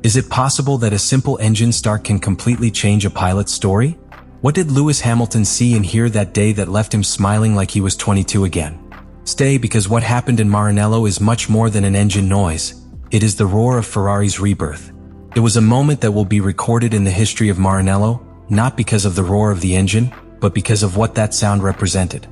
Is it possible that a simple engine start can completely change a pilot's story? What did Lewis Hamilton see and hear that day that left him smiling like he was 22 again? Stay, because what happened in Maranello is much more than an engine noise. It is the roar of Ferrari's rebirth. It was a moment that will be recorded in the history of Maranello, not because of the roar of the engine, but because of what that sound represented.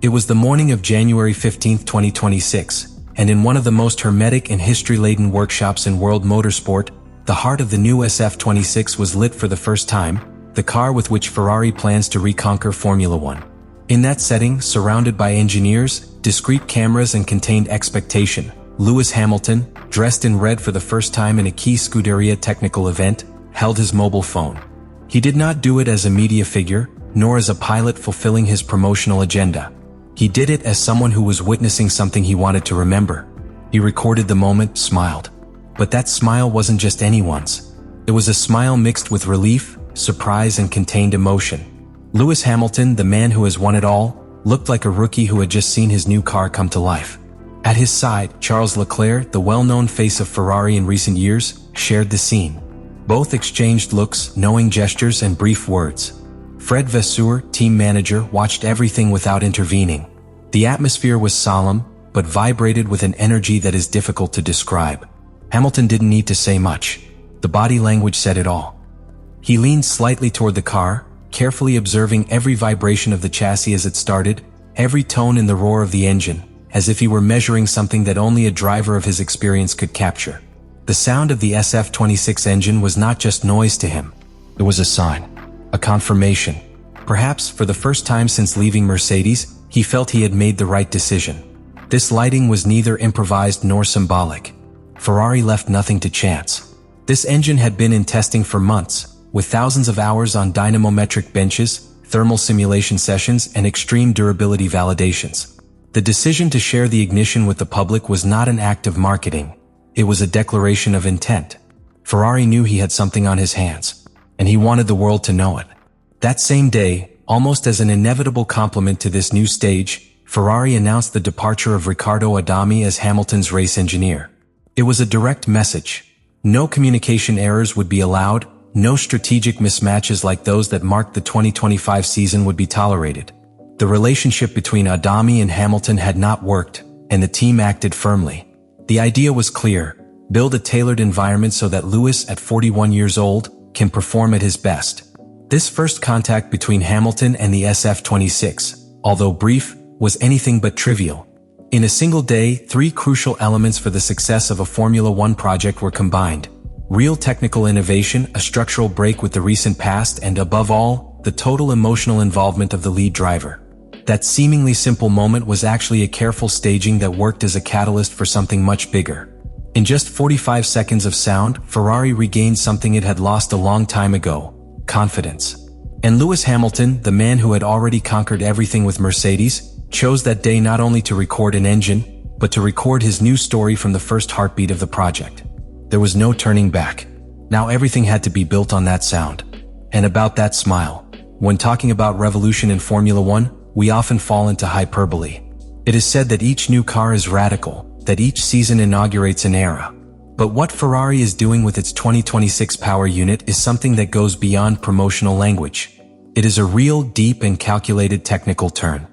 It was the morning of January 15, 2026, and in one of the most hermetic and history-laden workshops in world motorsport, the heart of the new SF26 was lit for the first time, the car with which Ferrari plans to reconquer Formula One. In that setting, surrounded by engineers, discreet cameras and contained expectation, Lewis Hamilton, dressed in red for the first time in a key Scuderia technical event, held his mobile phone. He did not do it as a media figure, nor as a pilot fulfilling his promotional agenda. He did it as someone who was witnessing something he wanted to remember. He recorded the moment, smiled. But that smile wasn't just anyone's. It was a smile mixed with relief, surprise, and contained emotion. Lewis Hamilton, the man who has won it all, looked like a rookie who had just seen his new car come to life. At his side, Charles Leclerc, the well-known face of Ferrari in recent years, shared the scene. Both exchanged looks, knowing gestures, and brief words. Fred Vasseur, team manager, watched everything without intervening. The atmosphere was solemn, but vibrated with an energy that is difficult to describe. Hamilton didn't need to say much. The body language said it all. He leaned slightly toward the car, carefully observing every vibration of the chassis as it started, every tone in the roar of the engine, as if he were measuring something that only a driver of his experience could capture. The sound of the SF26 engine was not just noise to him. It was a sign, a confirmation. Perhaps for the first time since leaving Mercedes, he felt he had made the right decision. This lighting was neither improvised nor symbolic. Ferrari left nothing to chance. This engine had been in testing for months, with thousands of hours on dynamometric benches, thermal simulation sessions, and extreme durability validations. The decision to share the ignition with the public was not an act of marketing. It was a declaration of intent. Ferrari knew he had something on his hands, and he wanted the world to know it. That same day, almost as an inevitable complement to this new stage, Ferrari announced the departure of Riccardo Adami as Hamilton's race engineer. It was a direct message. No communication errors would be allowed, no strategic mismatches like those that marked the 2025 season would be tolerated. The relationship between Adami and Hamilton had not worked, and the team acted firmly. The idea was clear: build a tailored environment so that Lewis, at 41 years old, can perform at his best. This first contact between Hamilton and the SF26, although brief, was anything but trivial. In a single day, three crucial elements for the success of a Formula One project were combined: real technical innovation, a structural break with the recent past, and above all, the total emotional involvement of the lead driver. That seemingly simple moment was actually a careful staging that worked as a catalyst for something much bigger. In just 45 seconds of sound, Ferrari regained something it had lost a long time ago: confidence. And Lewis Hamilton, the man who had already conquered everything with Mercedes, chose that day not only to record an engine, but to record his new story from the first heartbeat of the project. There was no turning back. Now everything had to be built on that sound. And about that smile. When talking about revolution in Formula One, we often fall into hyperbole. It is said that each new car is radical, that each season inaugurates an era. But what Ferrari is doing with its 2026 power unit is something that goes beyond promotional language. It is a real, deep, and calculated technical turn.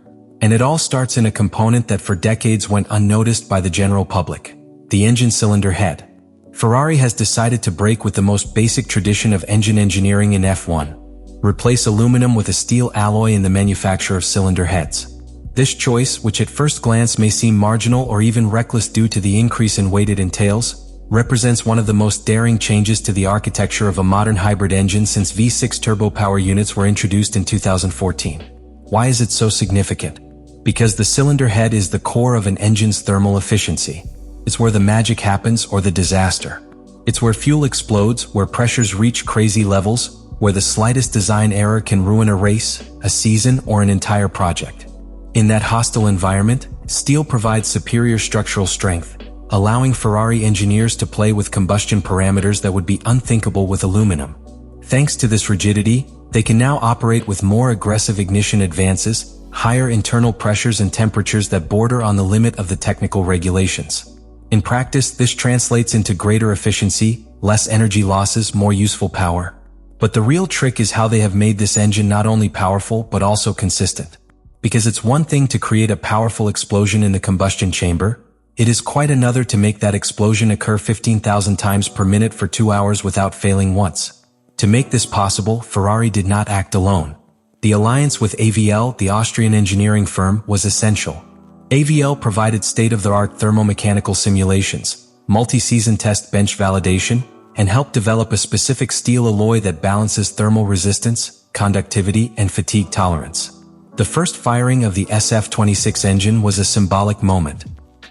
And it all starts in a component that for decades went unnoticed by the general public: the engine cylinder head. Ferrari has decided to break with the most basic tradition of engine engineering in F1. Replace aluminum with a steel alloy in the manufacture of cylinder heads. This choice, which at first glance may seem marginal or even reckless due to the increase in weight it entails, represents one of the most daring changes to the architecture of a modern hybrid engine since V6 turbo power units were introduced in 2014. Why is it so significant? Because the cylinder head is the core of an engine's thermal efficiency. It's where the magic happens, or the disaster. It's where fuel explodes, where pressures reach crazy levels, where the slightest design error can ruin a race, a season, or an entire project. In that hostile environment, steel provides superior structural strength, allowing Ferrari engineers to play with combustion parameters that would be unthinkable with aluminum. Thanks to this rigidity, they can now operate with more aggressive ignition advances, higher internal pressures and temperatures that border on the limit of the technical regulations. In practice, this translates into greater efficiency, less energy losses, more useful power. But the real trick is how they have made this engine not only powerful but also consistent. Because it's one thing to create a powerful explosion in the combustion chamber, it is quite another to make that explosion occur 15,000 times per minute for 2 hours without failing once. To make this possible, Ferrari did not act alone. The alliance with AVL, the Austrian engineering firm, was essential. AVL provided state-of-the-art thermomechanical simulations, multi-season test bench validation, and helped develop a specific steel alloy that balances thermal resistance, conductivity, and fatigue tolerance. The first firing of the SF-26 engine was a symbolic moment.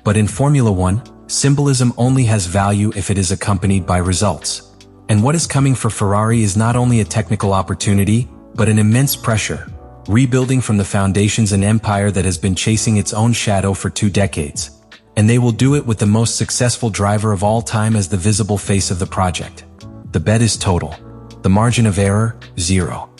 But in Formula One, symbolism only has value if it is accompanied by results. And what is coming for Ferrari is not only a technical opportunity, but an immense pressure, rebuilding from the foundations an empire that has been chasing its own shadow for 2 decades. And they will do it with the most successful driver of all time as the visible face of the project. The bet is total. The margin of error, 0.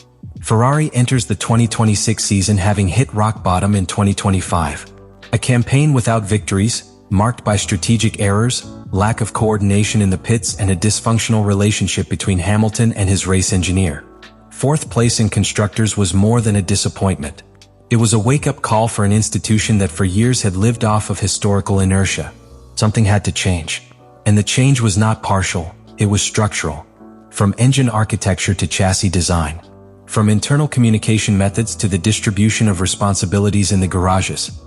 Ferrari enters the 2026 season having hit rock bottom in 2025. A campaign without victories, marked by strategic errors, lack of coordination in the pits, and a dysfunctional relationship between Hamilton and his race engineer. 4th place in constructors was more than a disappointment. It was a wake-up call for an institution that for years had lived off of historical inertia. Something had to change. And the change was not partial, it was structural. From engine architecture to chassis design. From internal communication methods to the distribution of responsibilities in the garages.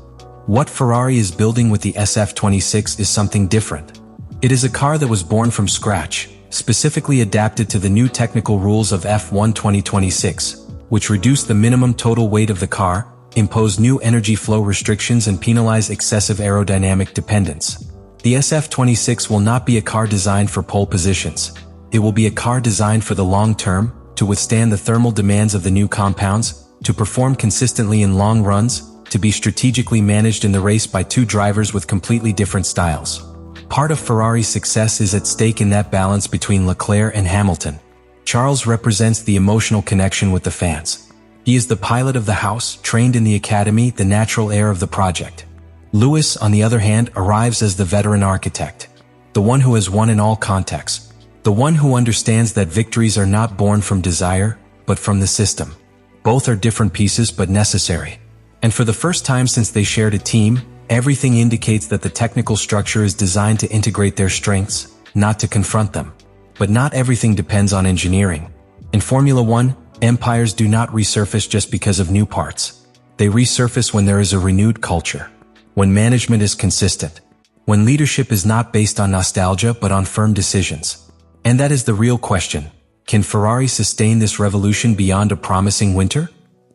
What Ferrari is building with the SF-26 is something different. It is a car that was born from scratch, specifically adapted to the new technical rules of F1 2026, which reduce the minimum total weight of the car, impose new energy flow restrictions, and penalize excessive aerodynamic dependence. The SF-26 will not be a car designed for pole positions. It will be a car designed for the long term, to withstand the thermal demands of the new compounds, to perform consistently in long runs, to be strategically managed in the race by 2 drivers with completely different styles. Part of Ferrari's success is at stake in that balance between Leclerc and Hamilton. Charles represents the emotional connection with the fans. He is the pilot of the house, trained in the academy, the natural heir of the project. Lewis, on the other hand, arrives as the veteran architect. The one who has won in all contexts. The one who understands that victories are not born from desire, but from the system. Both are different pieces but necessary. And for the first time since they shared a team, everything indicates that the technical structure is designed to integrate their strengths, not to confront them. But not everything depends on engineering. In Formula One, empires do not resurface just because of new parts. They resurface when there is a renewed culture. When management is consistent. When leadership is not based on nostalgia but on firm decisions. And that is the real question. Can Ferrari sustain this revolution beyond a promising winter?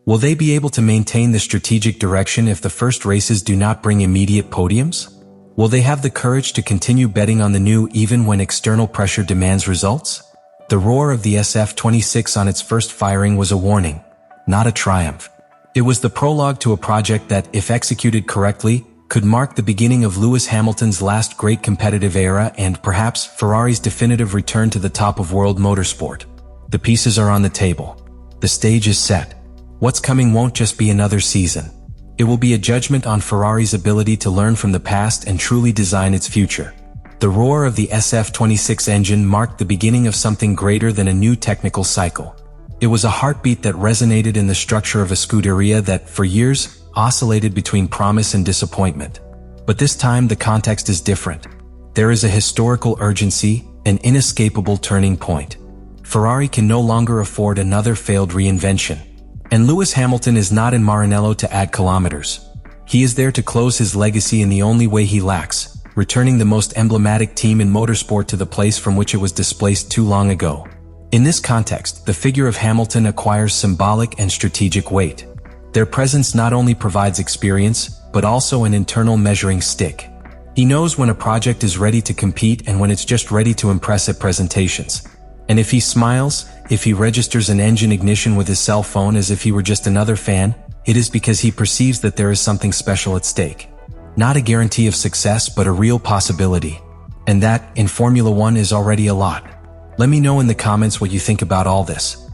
Will they be able to maintain the strategic direction if the first races do not bring immediate podiums? Will they have the courage to continue betting on the new even when external pressure demands results? The roar of the SF-26 on its first firing was a warning, not a triumph. It was the prologue to a project that, if executed correctly, could mark the beginning of Lewis Hamilton's last great competitive era and, perhaps, Ferrari's definitive return to the top of world motorsport. The pieces are on the table. The stage is set. What's coming won't just be another season. It will be a judgment on Ferrari's ability to learn from the past and truly design its future. The roar of the SF-26 engine marked the beginning of something greater than a new technical cycle. It was a heartbeat that resonated in the structure of a Scuderia that, for years, oscillated between promise and disappointment. But this time the context is different. There is a historical urgency, an inescapable turning point. Ferrari can no longer afford another failed reinvention. And Lewis Hamilton is not in Maranello to add kilometers. He is there to close his legacy in the only way he lacks, returning the most emblematic team in motorsport to the place from which it was displaced too long ago. In this context, the figure of Hamilton acquires symbolic and strategic weight. Their presence not only provides experience, but also an internal measuring stick. He knows when a project is ready to compete and when it's just ready to impress at presentations. And if he smiles, if he registers an engine ignition with his cell phone as if he were just another fan, it is because he perceives that there is something special at stake. Not a guarantee of success, but a real possibility. And that, in Formula One, is already a lot. Let me know in the comments what you think about all this.